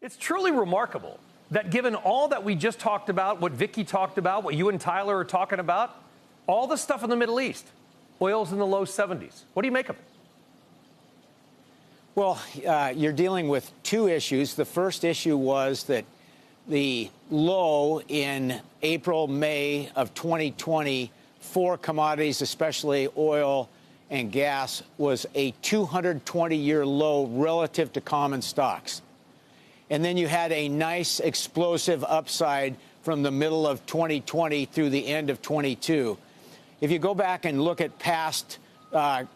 It's truly remarkable that given all that we just talked about, what Vicky talked about, what you and Tyler are talking about, all the stuff in the Middle East, oil's in the low 70s. What do you make of it? Well, you're dealing with two issues. The first issue was that the low in April, May of 2020 for commodities, especially oil and gas, was a 220-year low relative to common stocks. And then you had a nice explosive upside from the middle of 2020 through the end of 22. If you go back and look at past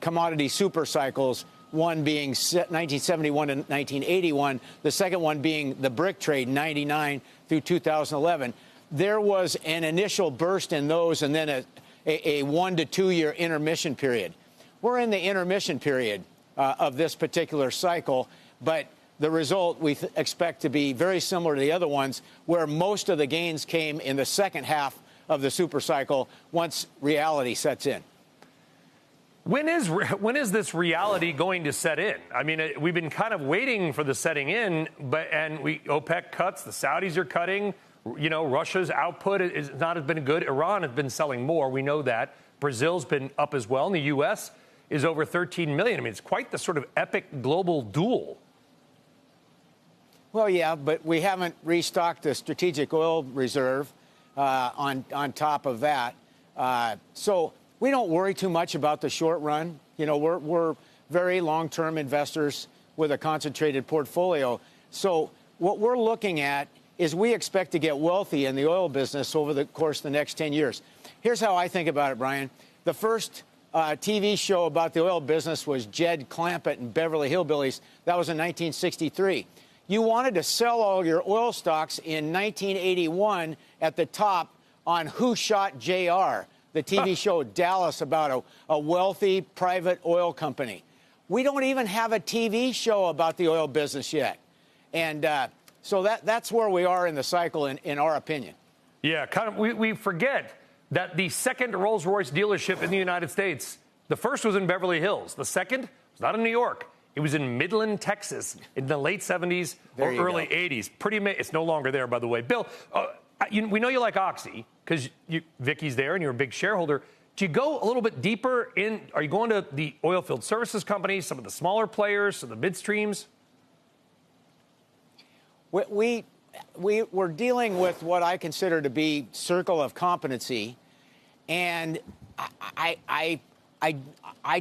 commodity super cycles, one being 1971 and 1981, the second one being the brick trade, 99 through 2011, there was an initial burst in those and then a 1 to 2 year intermission period. We're in the intermission period of this particular cycle, but the result we expect to be very similar to the other ones, where most of the gains came in the second half of the super cycle once reality sets in. When is this reality going to set in? I mean, we've been kind of waiting for the setting in, OPEC cuts, the Saudis are cutting. You know, Russia's output is not has been good. Iran has been selling more. We know that. Brazil's been up as well. And the U.S. is over 13 million. I mean, it's quite the sort of epic global duel. Well, yeah, but we haven't restocked the strategic oil reserve on top of that. So we don't worry too much about the short run. You know, we're very long-term investors with a concentrated portfolio. So what we're looking at is we expect to get wealthy in the oil business over the course of the next 10 years. Here's how I think about it, Brian. The first TV show about the oil business was Jed Clampett and Beverly Hillbillies. That was in 1963. You wanted to sell all your oil stocks in 1981 at the top on Who Shot JR, the TV show Dallas about a wealthy private oil company. We don't even have a TV show about the oil business yet. And so that's where we are in the cycle, in our opinion. Yeah, kind of. We forget that the second Rolls-Royce dealership in the United States, the first was in Beverly Hills. The second was not in New York. It was in Midland, Texas, in the late 70s or early 80s. It's no longer there, by the way. Bill, we know you like Oxy because Vicky's there and you're a big shareholder. Do you go a little bit deeper in? Are you going to the oil field services companies, some of the smaller players, some of the midstreams? We're dealing with what I consider to be circle of competency, and I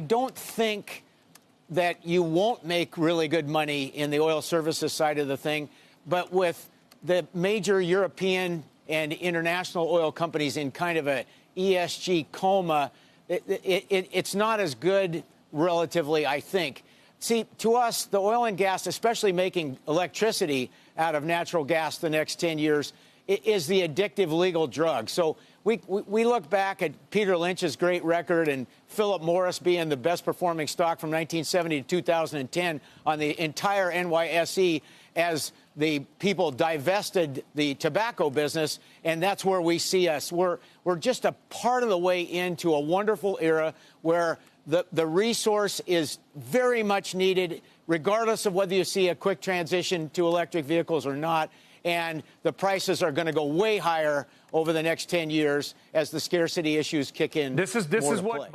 don't think that you won't make really good money in the oil services side of the thing, but with the major European and international oil companies in kind of a ESG coma, it's not as good relatively, I think. See, to us, the oil and gas, especially making electricity out of natural gas the next 10 years, is the addictive legal drug. So we look back at Peter Lynch's great record and Philip Morris being the best performing stock from 1970 to 2010 on the entire NYSE as the people divested the tobacco business, and that's where we see us. We're just a part of the way into a wonderful era where the resource is very much needed, regardless of whether you see a quick transition to electric vehicles or not. And the prices are going to go way higher over the next 10 years as the scarcity issues kick in. This is what